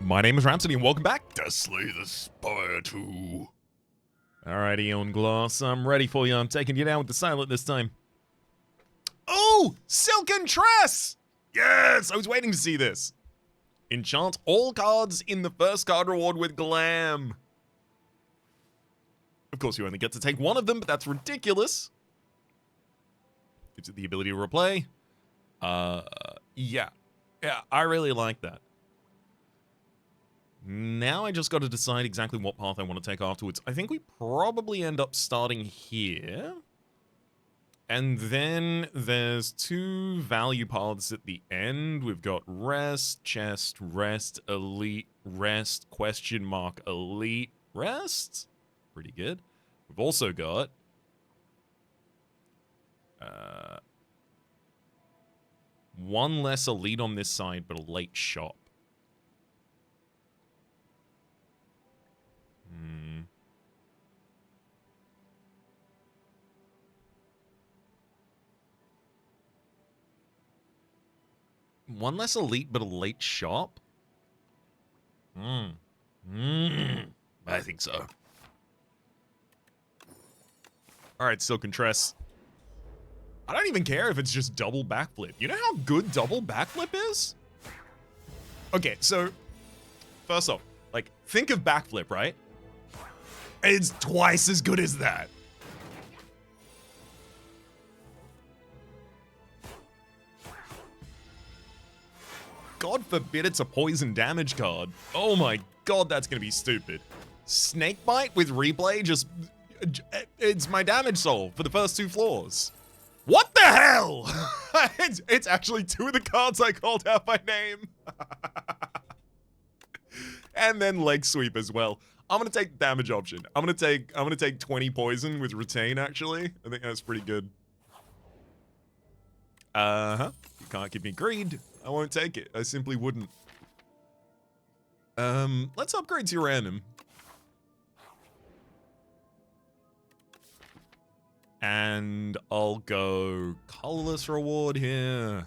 My name is Rhapsody, and welcome back to Slay the Spire 2. Alright, Eon Glass, I'm ready for you. I'm taking you down with the Silent this time. Oh! Silken Tress! Yes! I was waiting to see this. Enchant all cards in the first card reward with Glam. Of course, you only get to take one of them, but that's ridiculous. Gives it the ability to replay. Yeah, I really like that. Now I just got to decide exactly what path I want to take afterwards. I think we probably end up starting here. And then there's two value paths at the end. We've got rest, chest, rest, elite, rest, question mark, elite, rest. Pretty good. We've also got one less elite on this side, but a late shop. One less elite, but a late shop? I think so. Alright, Silken Tress. I don't even care if it's just double backflip. You know how good double backflip is? Okay, so, first off, like, think of backflip, right? It's twice as good as that. God forbid it's a poison damage card. Oh my god, that's gonna be stupid. Snakebite with replay just... It's my damage soul for the first two floors. What the hell? it's actually two of the cards I called out by name. And then leg sweep as well. I'm gonna take the damage option. I'm gonna take 20 poison with retain actually. I think that's pretty good. You can't give me greed. I won't take it. I simply wouldn't. Let's upgrade to your random. And I'll go colorless reward here.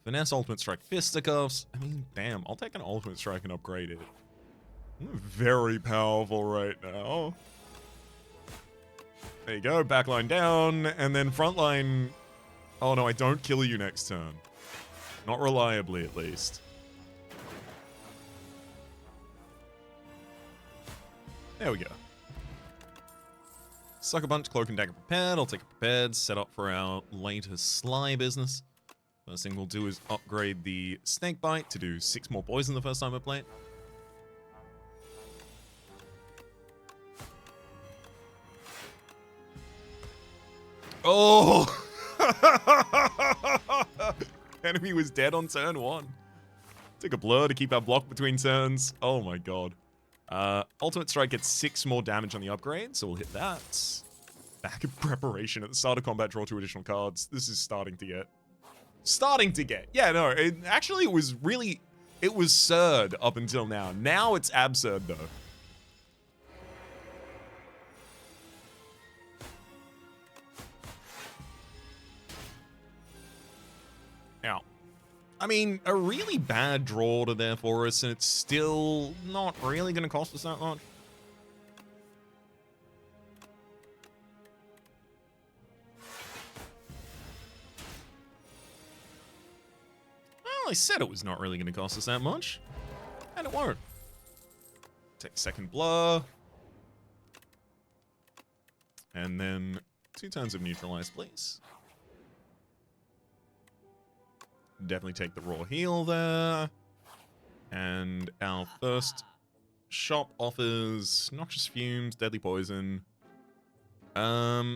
Finesse, ultimate strike, fisticuffs. I mean, damn, I'll take an ultimate strike and upgrade it. I'm very powerful right now. There you go, backline down, and then frontline. Oh no, I don't kill you next turn. Not reliably, at least. There we go. Sucker Punch, Cloak and Dagger prepared. I'll take it prepared. Set up for our later Sly business. First thing we'll do is upgrade the Snakebite to do 6 more poison the first time I play it. Oh! Enemy was dead on turn 1. Took a blur to keep our block between turns. Oh my god. Ultimate Strike gets 6 more damage on the upgrade, so we'll hit that. Back in preparation. At the start of combat, draw 2 additional cards. This is starting to get. Yeah, no, it was really... It was absurd up until now. Now it's absurd, though. Now, I mean, a really bad draw to there for us, and it's still not really going to cost us that much. Well, I said it was not really going to cost us that much, and it won't. Take second blur. And then 2 turns of neutralize, please. Definitely take the raw heal there. And our first shop offers noxious fumes, deadly poison. I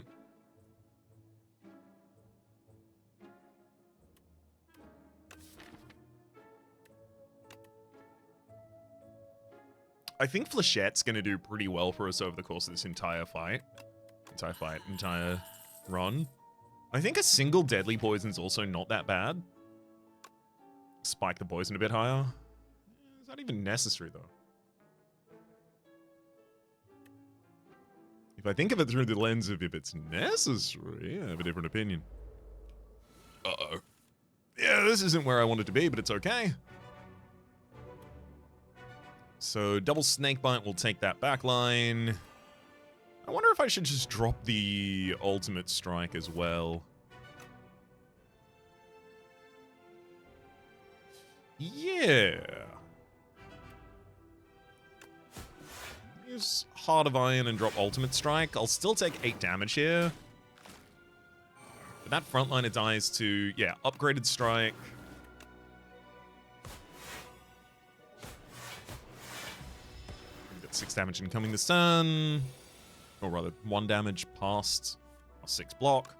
think Flechette's gonna do pretty well for us over the course of this entire fight. Entire run. I think a single deadly poison's also not that bad. Spike the poison a bit higher. Is that even necessary, though? If I think of it through the lens of if it's necessary, I have a different opinion. Uh-oh. Yeah, this isn't where I wanted to be, but it's okay. So double snakebite will take that back line. I wonder if I should just drop the ultimate strike as well. Yeah. Use Heart of Iron and drop ultimate strike. I'll still take 8 damage here. But that frontliner dies to, yeah, upgraded strike. We've got 6 damage incoming this turn. Or rather, 1 damage past our 6 block.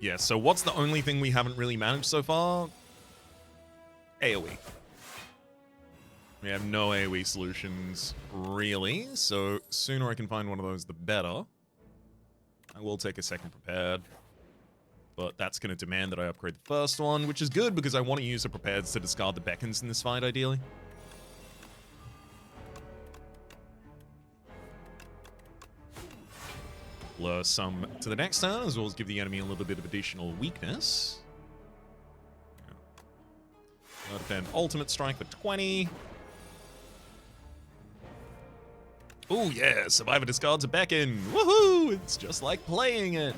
Yeah, so what's the only thing we haven't really managed so far? AoE. We have no AoE solutions, really, so sooner I can find one of those, the better. I will take a second prepared, but that's going to demand that I upgrade the first one, which is good because I want to use the prepared to discard the beckons in this fight, ideally. Blur some to the next turn, as well as give the enemy a little bit of additional weakness. I'll defend ultimate strike for 20. Oh yeah, Survivor discards a beckon. Woohoo! It's just like playing it.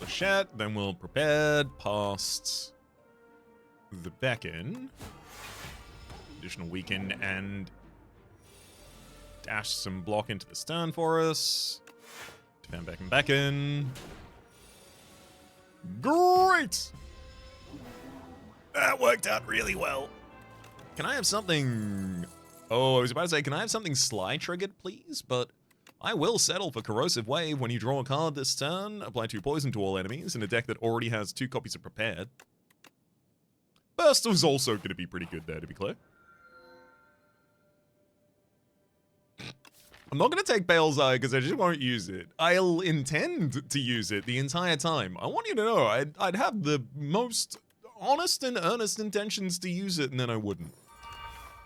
Chat, then we'll prepared past the beckon, additional weaken, and dash some block into the stern for us. Defend beckon. Great! That worked out really well. Can I have something? Oh, I was about to say, can I have something Sly triggered, please? But I will settle for Corrosive Wave when you draw a card this turn, apply 2 poison to all enemies in a deck that already has 2 copies of Prepared. Burst was also going to be pretty good there, to be clear. I'm not going to take Bale's Eye because I just won't use it. I'll intend to use it the entire time. I want you to know I'd have the most honest and earnest intentions to use it, and then I wouldn't.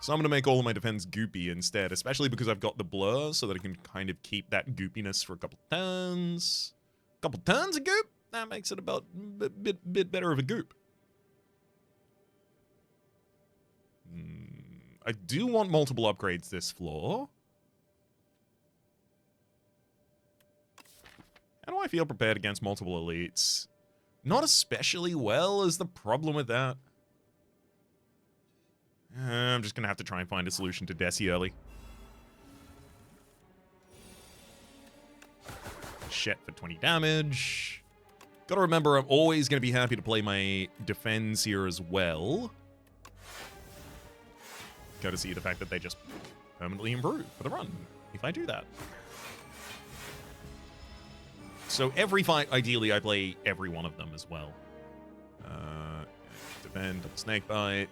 So I'm going to make all of my defense goopy instead, especially because I've got the blur so that I can kind of keep that goopiness for a couple turns. Couple turns of goop? That makes it about a bit better of a goop. I do want multiple upgrades this floor. How do I feel prepared against multiple elites? Not especially well is the problem with that. I'm just going to have to try and find a solution to Desi early. Shet for 20 damage. Gotta remember, I'm always going to be happy to play my defense here as well. Courtesy of the fact that they just permanently improve for the run, if I do that. So every fight, ideally, I play every one of them as well. Defend, double snakebite.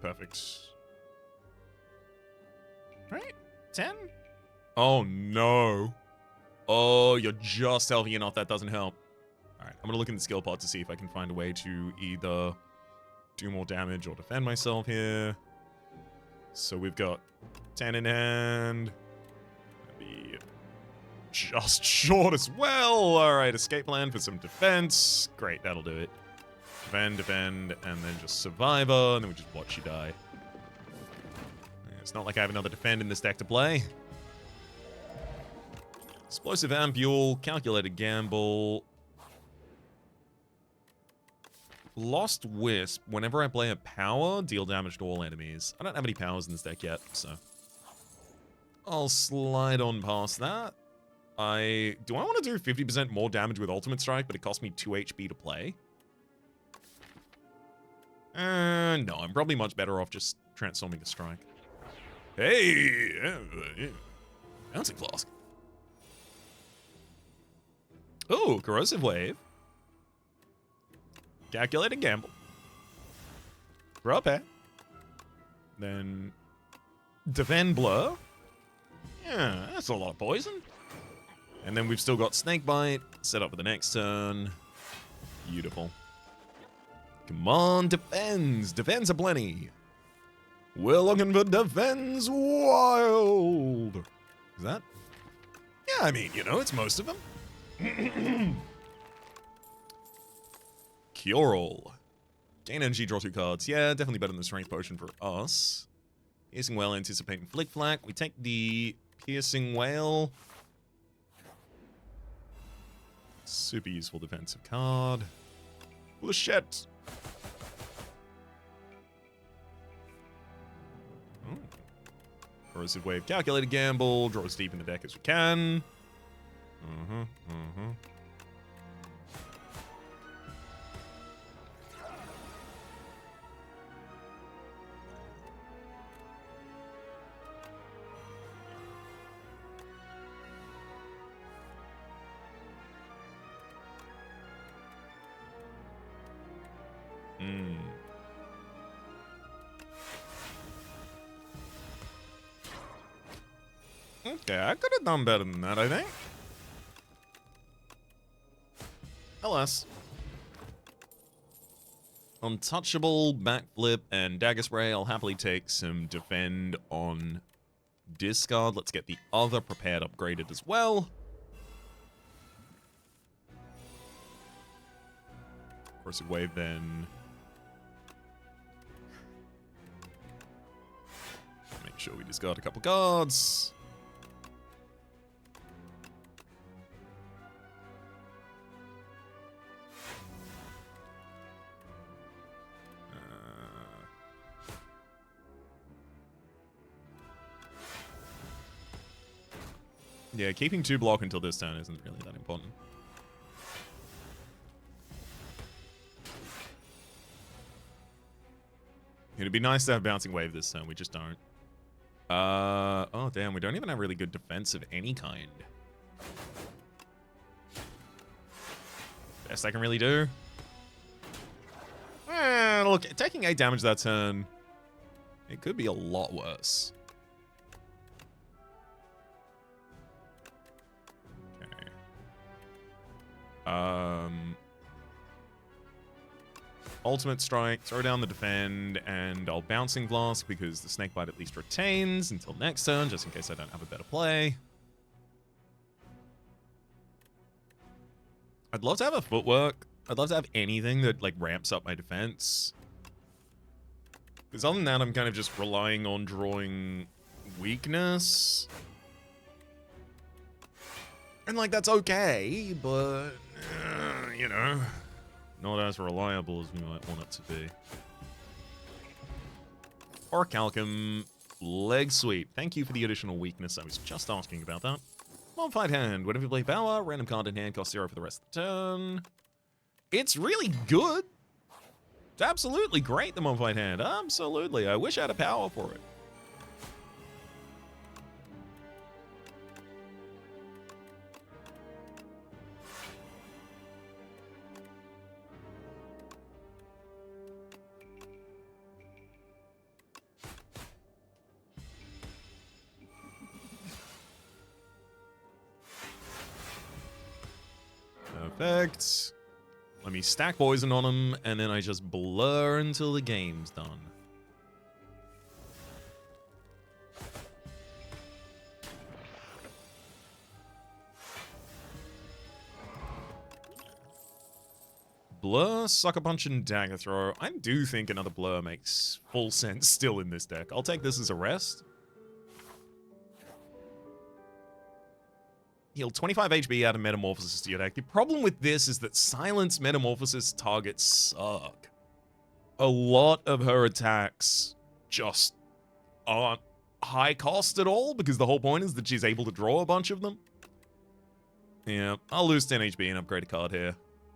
Perfect. Right? 10? Oh, no. Oh, you're just healthy enough. That doesn't help. All right, I'm going to look in the skill pot to see if I can find a way to either do more damage or defend myself here. So we've got 10 in hand. That'd be just short as well. All right, escape plan for some defense. Great, that'll do it. Defend, and then just Survivor, and then we just watch you die. It's not like I have another defend in this deck to play. Explosive Ampule, Calculated Gamble. Lost Wisp, whenever I play a power, deal damage to all enemies. I don't have any powers in this deck yet, so I'll slide on past that. Do I want to do 50% more damage with Ultimate Strike, but it costs me 2 HP to play? No, I'm probably much better off just transforming to strike. Hey! Bouncing Flask. Ooh, Corrosive Wave. Calculated Gamble. Repair. Then Defend Blur. Yeah, that's a lot of poison. And then we've still got Snakebite set up for the next turn. Beautiful. Come on, Defends. Defends a plenty. We're looking for Defends Wild. Is that? Yeah, I mean, you know, it's most of them. Cure All. Gain energy, draw 2 cards. Yeah, definitely better than the Strength Potion for us. Piercing Whale, anticipating Flick Flack. We take the Piercing Whale. Super useful defensive card. Flechette. Oh. Corrosive Wave, Calculated Gamble. Draw as deep in the deck as we can. Okay, I could have done better than that, I think. Alas. Untouchable, Backflip, and Dagger Spray. I'll happily take some Defend on discard. Let's get the other Prepared upgraded as well. Corrosive Wave then. Make sure we discard a couple cards. Yeah, keeping 2 block until this turn isn't really that important. It'd be nice to have Bouncing Wave this turn, we just don't. Oh damn, we don't even have really good defense of any kind. Best I can really do. Look, taking 8 damage that turn, it could be a lot worse. Ultimate Strike, throw down the Defend, and I'll Bouncing Blast because the Snakebite at least retains until next turn, just in case I don't have a better play. I'd love to have a Footwork. I'd love to have anything that, like, ramps up my defense. Because other than that, I'm kind of just relying on drawing weakness. And, like, that's okay, but, you know, not as reliable as we might want it to be. Orichalcum, Leg Sweep. Thank you for the additional weakness. I was just asking about that. Modified Hand. Whenever you play power, random card in hand costs 0 for the rest of the turn. It's really good. It's absolutely great, the Modified Hand. Absolutely. I wish I had a power for it. Perfect. Let me stack Poison on him, and then I just blur until the game's done. Blur, Sucker Punch, and Dagger Throw. I do think another Blur makes full sense still in this deck. I'll take this as a rest. Heal 25 HP out of Metamorphosis to your deck. The problem with this is that Silence Metamorphosis targets suck. A lot of her attacks just aren't high cost at all, because the whole point is that she's able to draw a bunch of them. Yeah, I'll lose 10 HP and upgrade a card here.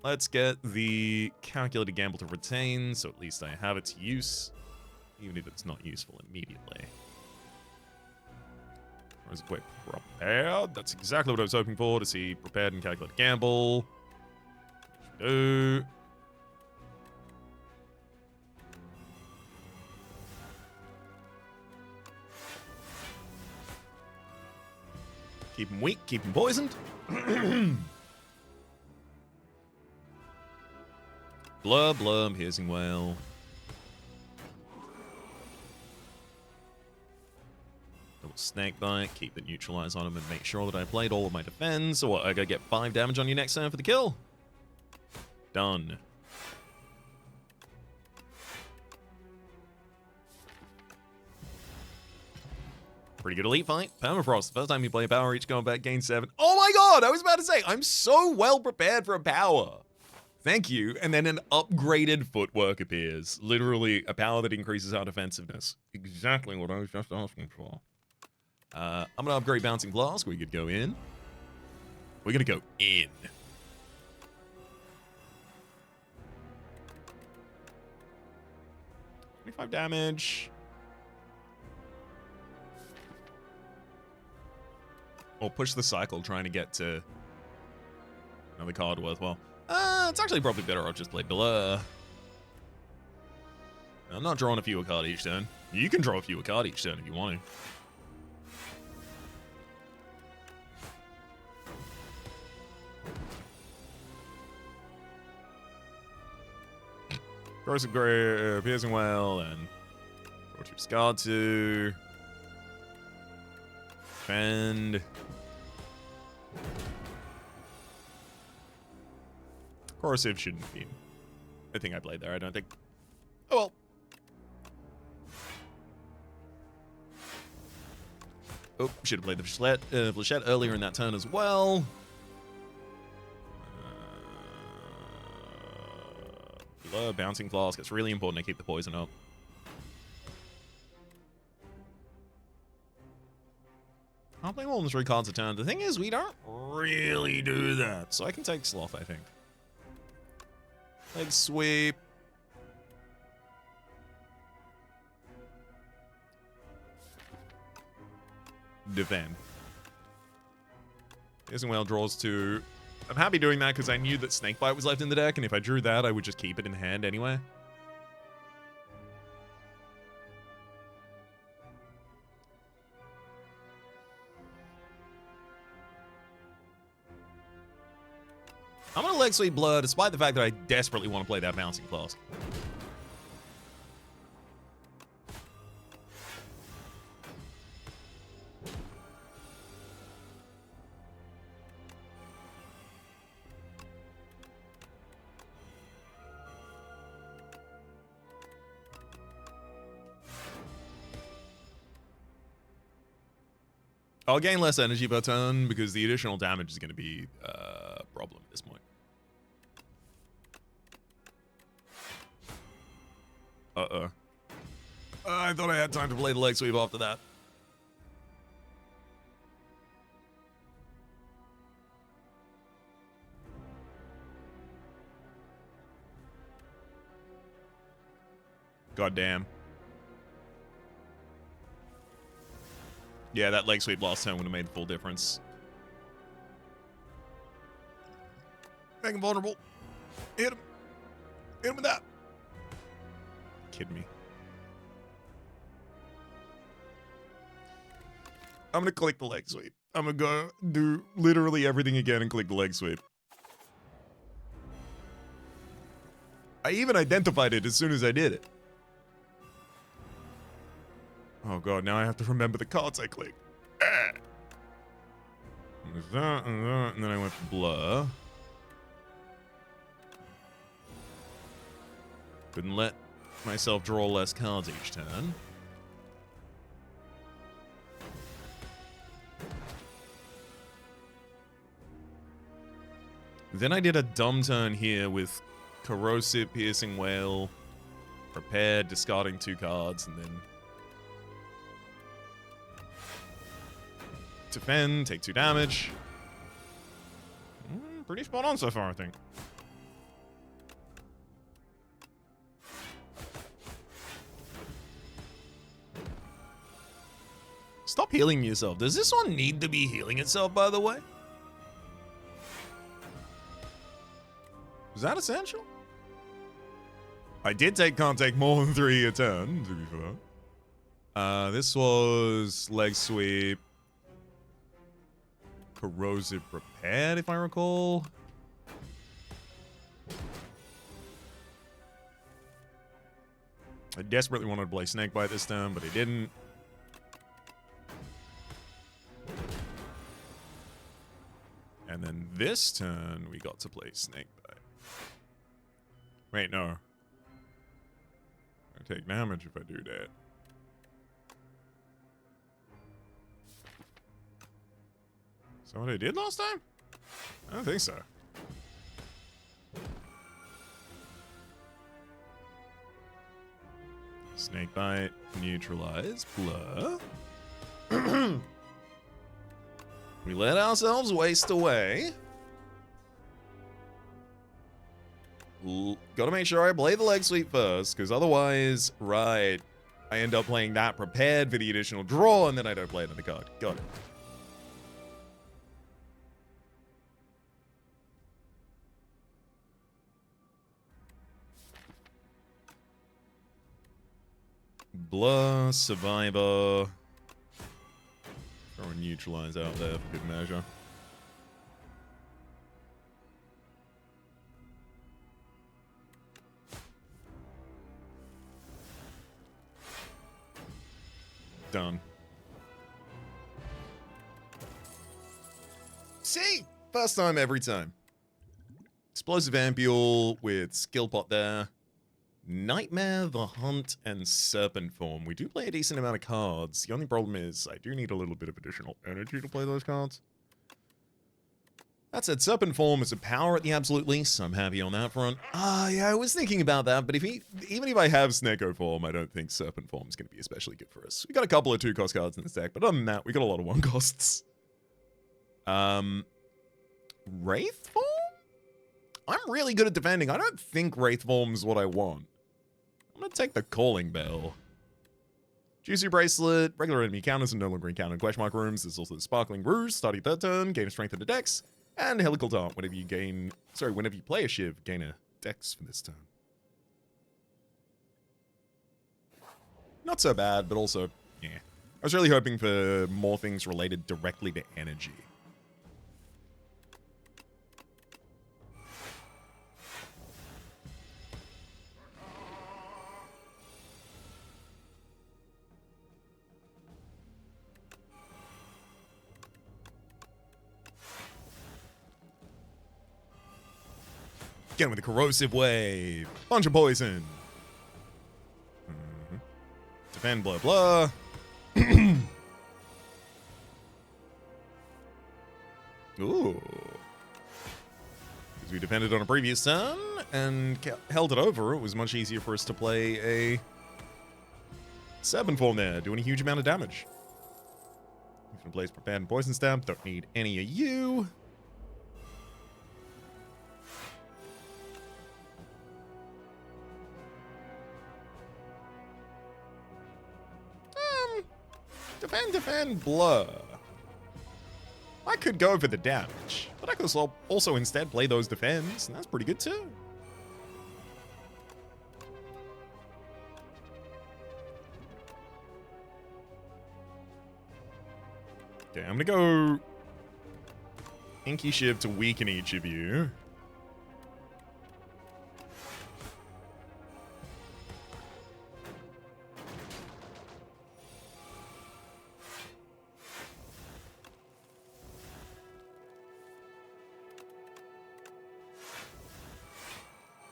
Let's get the calculated gamble to retain, so at least I have its use, even if it's not useful immediately. Or is it quite prepared? That's exactly what I was hoping for, to see prepared and calculated gamble. Do. Keep him weak, keep him poisoned. Blub, blub, piercing whale. Double snake bite, keep the neutralize on him and make sure that I played all of my defense. So what, I gotta get 5 damage on you next turn for the kill? Done. Pretty good elite fight. Permafrost. First time you play a power, each combat gain 7. Oh my god! I was about to say, I'm so well prepared for a power. Thank you. And then an upgraded footwork appears. Literally a power that increases our defensiveness. Exactly what I was just asking for. I'm gonna upgrade Bouncing Flask. We could go in. We're gonna go in. $25 damage. Or push the cycle trying to get to another card worthwhile. It's actually probably better I'll just play Blur. I'm not drawing a fewer card each turn. You can draw a fewer card each turn if you want to. Corrosive Grave, Piercing Whale, and Torture Scar 2. Defend. Corrosive shouldn't be a thing I played there, I don't think. Oh well. Oh, should have played the Flechette earlier in that turn as well. Blur, Bouncing Flask. It's really important to keep the poison up. I'll play more than 3 cards a turn. The thing is, we don't really do that. So I can take Sloth, I think. Leg sweep. Defend. Piercing Whale draws 2. I'm happy doing that because I knew that Snakebite was left in the deck, and if I drew that, I would just keep it in hand anyway. I'm gonna leg sweep Blur, despite the fact that I desperately want to play that Bouncing Flask. I'll gain less energy per turn because the additional damage is going to be a problem at this point. Uh-oh. I thought I had time to play the leg sweep after that. God damn. Yeah, that leg sweep last turn would have made a full difference. Make him vulnerable. Hit him. Hit him with that. Kidding me. I'm gonna click the leg sweep. I'm gonna go do literally everything again and click the leg sweep. I even identified it as soon as I did it. Oh god, now I have to remember the cards I clicked. And then I went for Blur. Couldn't let myself draw less cards each turn. Then I did a dumb turn here with Corrosive, Piercing Whale, Prepared, discarding 2 cards, and then defend, take 2 damage. Pretty spot on so far, I think. Stop healing yourself. Does this one need to be healing itself, by the way? Is that essential? I did can't take more than 3 a turn, to be fair. This was leg sweep. Corrosive prepared, if I recall. I desperately wanted to play Snakebite this turn, but I didn't. And then this turn, we got to play Snakebite. Wait, no. I take damage if I do that. Is that what I did last time? I don't think so. Snakebite, neutralize, blur. We let ourselves waste away. Gotta make sure I play the leg sweep first, because otherwise, right, I end up playing that prepared for the additional draw, and then I don't play another card. Got it. Blur, Survivor. Throw a neutralize out there for good measure. Done. See? First time every time. Explosive Ampule with Skill Pot there. Nightmare, The Hunt, and Serpent Form. We do play a decent amount of cards. The only problem is I do need a little bit of additional energy to play those cards. That said, Serpent Form is a power at the absolute least, so I'm happy on that front. Yeah, I was thinking about that, but even if I have Sneko Form, I don't think Serpent Form is going to be especially good for us. We got a couple of 2-cost cards in this deck, but other than that, we got a lot of 1-costs. Wraith Form? I'm really good at defending. I don't think Wraith Form is what I want. I'm going to take the Calling Bell. Juicy Bracelet, regular enemy counters and no longer encountered in question mark rooms. There's also the Sparkling Rouge, starting 3rd turn, gain strength in the dex, and Helical Dart. Whenever you play a Shiv, gain a dex for this turn. Not so bad, but also, yeah. I was really hoping for more things related directly to energy. Again with a Corrosive Wave. Bunch of poison. Defend, blah, blah. Ooh. Because we defended on a previous turn and held it over, it was much easier for us to play a Serpent Form there, doing a huge amount of damage. Infinite Blaze, Prepared, and Poison Stab. Don't need any of you. Defend, blur. I could go for the damage, but I could also instead play those defends, and that's pretty good too. Okay, I'm gonna go Inky Shiv to weaken each of you.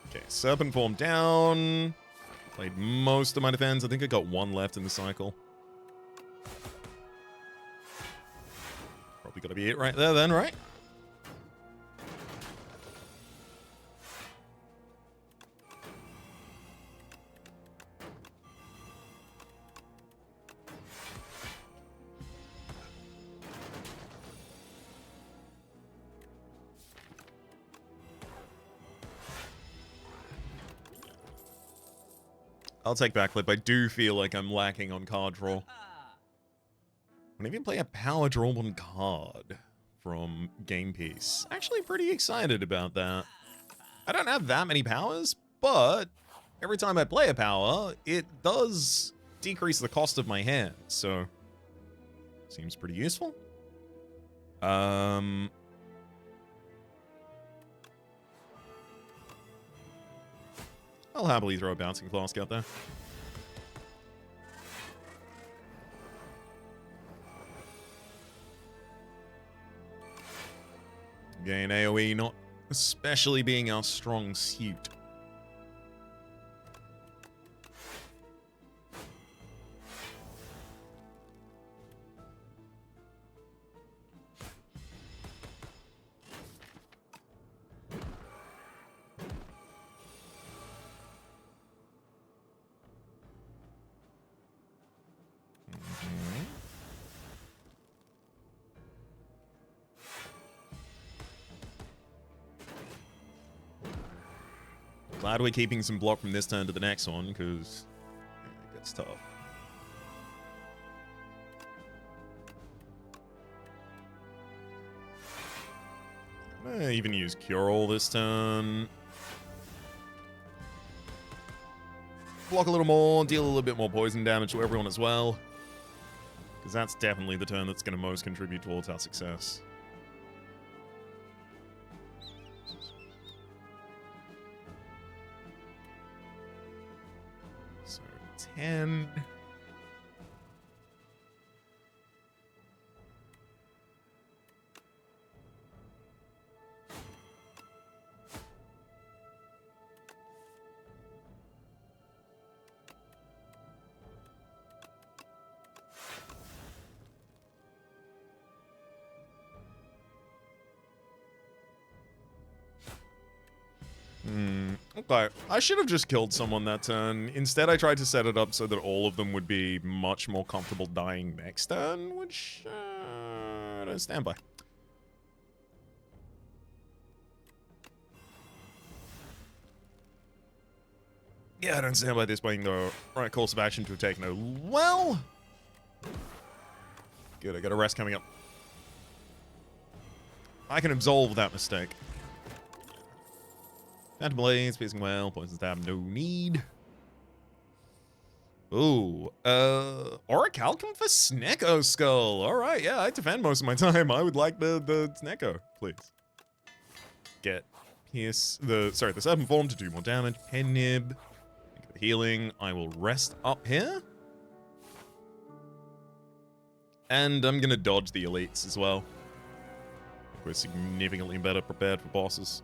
Okay, Serpent Form down. Played most of my defense. I think I got 1 left in the cycle. Probably gotta be it right there then, right? I'll take backflip. I do feel like I'm lacking on card draw. Whenever you play a power, draw one card from game piece. Actually pretty excited about that. I don't have that many powers, but every time I play a power, it does decrease the cost of my hand, so seems pretty useful. I'll happily throw a bouncing flask out there. Again, AoE not especially being our strong suit. Glad we're keeping some block from this turn to the next one, because it gets tough. Even use Cure All this turn. Block a little more, deal a little bit more poison damage to everyone as well. Because that's definitely the turn that's going to most contribute towards our success. So, 10... Okay, I should have just killed someone that turn. Instead, I tried to set it up so that all of them would be much more comfortable dying next turn, which I don't stand by. Yeah, I don't stand by this being the right course of action to have taken. Oh, well. Good, I got a rest coming up. I can absolve that mistake. Phantom Blaze, Piercing Well, Poison Stab, no need. Ooh, Orichalcum for Snecko Skull. Alright, yeah, I defend most of my time. I would like the Snecko, please. Get Pierce, the Serpent Form to do more damage. Pen Nib. Healing. I will rest up here. And I'm gonna dodge the elites as well. We're significantly better prepared for bosses.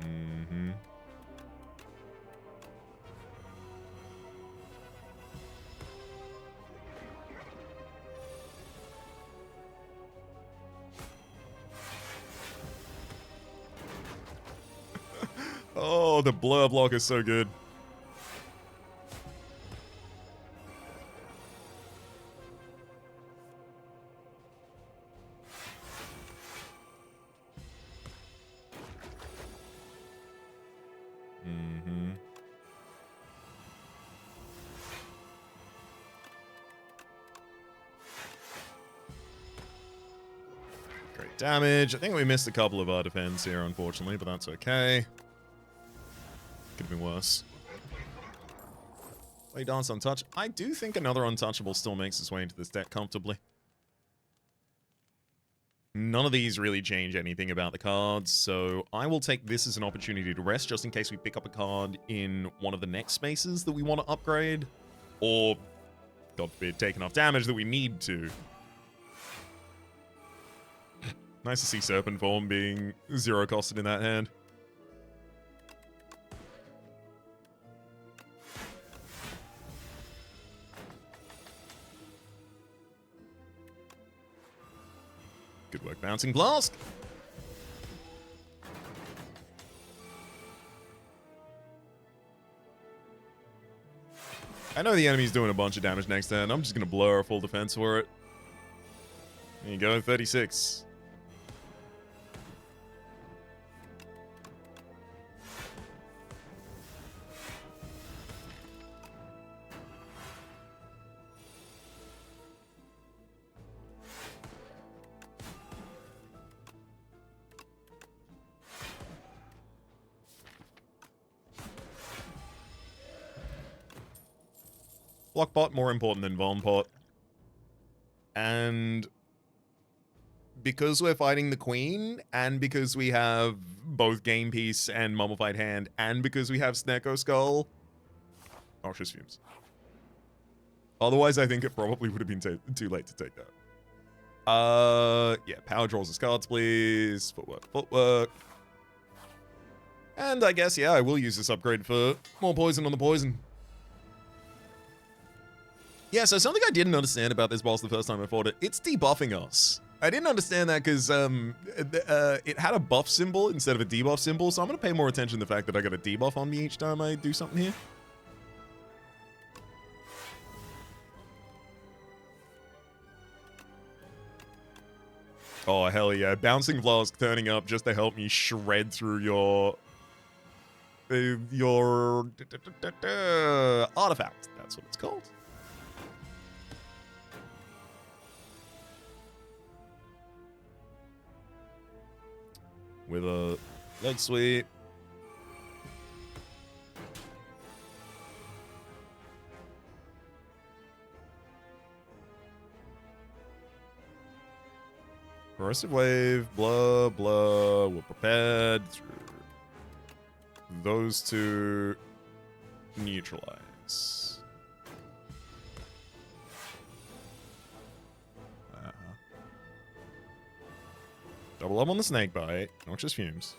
Mm-hmm. Oh, the blur block is so good. Mm-hmm. Great damage. I think we missed a couple of our defense here, unfortunately, but that's okay. Could have been worse. Play Dance Untouch. I do think another Untouchable still makes its way into this deck comfortably. None of these really change anything about the cards, so I will take this as an opportunity to rest just in case we pick up a card in one of the next spaces that we want to upgrade, or, God forbid, take enough damage that we need to. Nice to see Serpent Form being zero costed in that hand. Good work, Bouncing Blast. I know the enemy's doing a bunch of damage next turn. I'm just going to blur a full defense for it. There you go, 36. Block pot more important than Von pot. And because we're fighting the queen, and because we have both Game Piece and Mummified Hand, and because we have Snecko Skull, Noxious Fumes. Otherwise, I think it probably would have been too late to take that. Yeah, power draws his cards, please. Footwork, footwork. And I guess, yeah, I will use this upgrade for more poison on the poison. Yeah, so something I didn't understand about this boss the first time I fought it, it's debuffing us. I didn't understand that because it had a buff symbol instead of a debuff symbol, so I'm going to pay more attention to the fact that I got a debuff on me each time I do something here. Oh, hell yeah. Bouncing Flask turning up just to help me shred through your artifact. That's what it's called. With a leg sweep. Corrosive wave, blah, blah. We're prepared. Those two neutralize. Double up on the snake bite. Noxious fumes.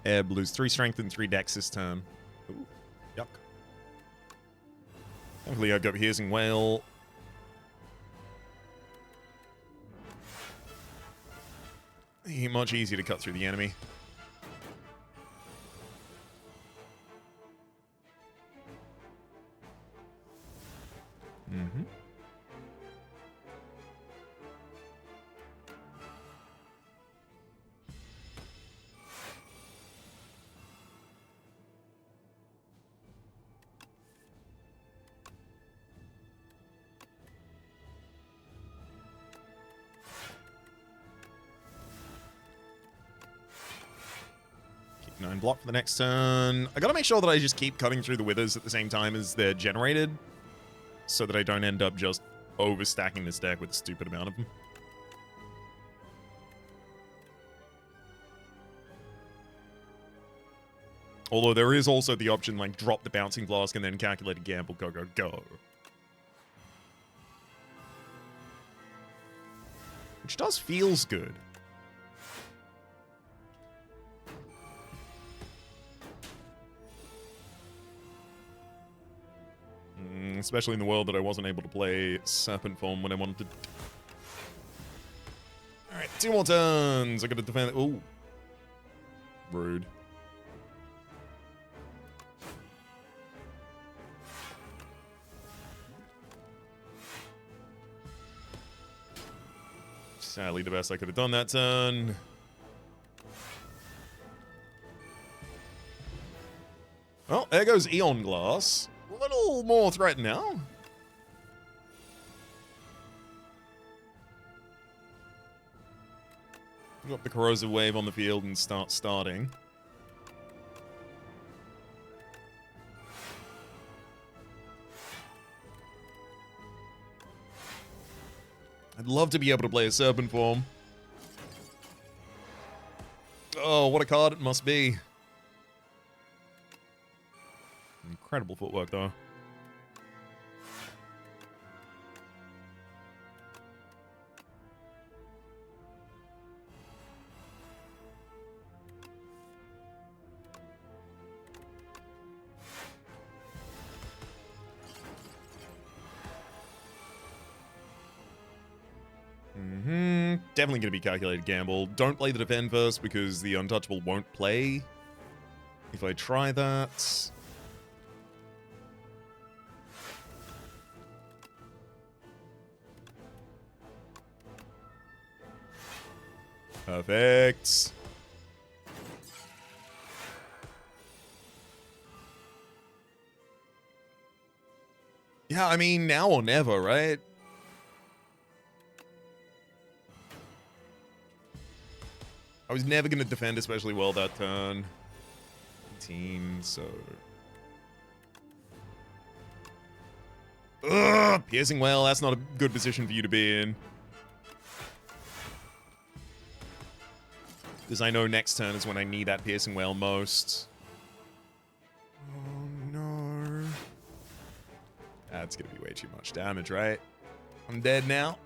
Ebb, lose 3 strength and 3 dex this turn. Ooh, yuck. Thankfully, I've got Piercing Whale. Much easier to cut through the enemy. Block for the next turn. I gotta make sure that I just keep cutting through the withers at the same time as they're generated, so that I don't end up just overstacking this deck with a stupid amount of them. Although there is also the option, like, drop the Bouncing Flask and then calculate a gamble, go, go, go. Which does feels good. Especially in the world that I wasn't able to play Serpent Form when I wanted to. Alright, 2 more turns. I gotta defend it. Ooh. Rude. Sadly, the best I could have done that turn. Well, there goes Eon Glass. A little more threat now. Drop the Corrosive Wave on the field and start starting. I'd love to be able to play a Serpent Form. Oh, what a card it must be. Incredible footwork, though. Definitely going to be calculated gamble. Don't play the defend first because the untouchable won't play. If I try that... Perfect. Yeah, I mean, now or never, right? was never going to defend especially well that turn. 18, so... Ugh, piercing well, that's not a good position for you to be in. Because I know next turn is when I need that piercing well most. Oh, no. That's going to be way too much damage, right? I'm dead now.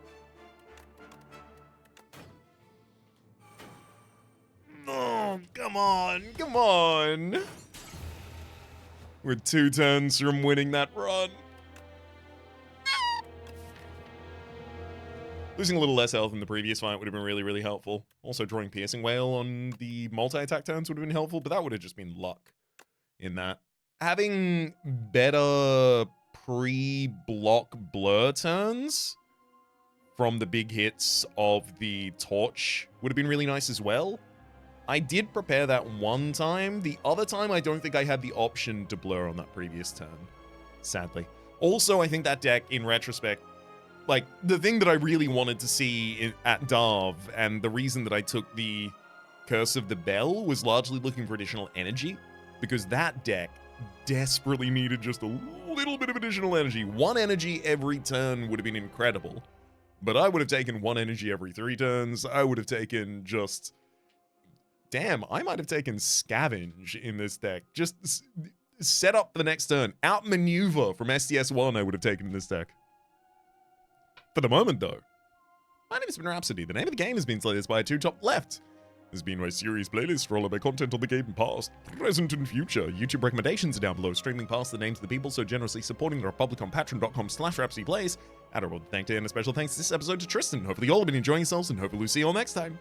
Oh, come on. Come on. We're 2 turns from winning that run. Losing a little less health in the previous fight would have been really, really helpful. Also, drawing Piercing Wail on the multi-attack turns would have been helpful, but that would have just been luck in that. Having better pre-block blur turns from the big hits of the torch would have been really nice as well. I did prepare that one time. The other time, I don't think I had the option to blur on that previous turn, sadly. Also, I think that deck, in retrospect, like, the thing that I really wanted to see at Darv, and the reason that I took the Curse of the Bell, was largely looking for additional energy, because that deck desperately needed just a little bit of additional energy. 1 energy every turn would have been incredible, but I would have taken 1 energy every 3 turns. I would have taken just... Damn, I might have taken Scavenge in this deck. Just set up for the next turn. Outmaneuver from STS1 I would have taken in this deck. For the moment, though, my name has been Rhapsody. The name of the game has been Slayers by 2 top left. This has been my series playlist for all of my content on the game past, present, and future. YouTube recommendations are down below, streaming past the names of the people so generously supporting the Republic on patreon.com/RhapsodyPlays. Add a roll thank you and a special thanks this episode to Tristan. Hopefully you all have been enjoying yourselves, and hopefully we'll see you all next time.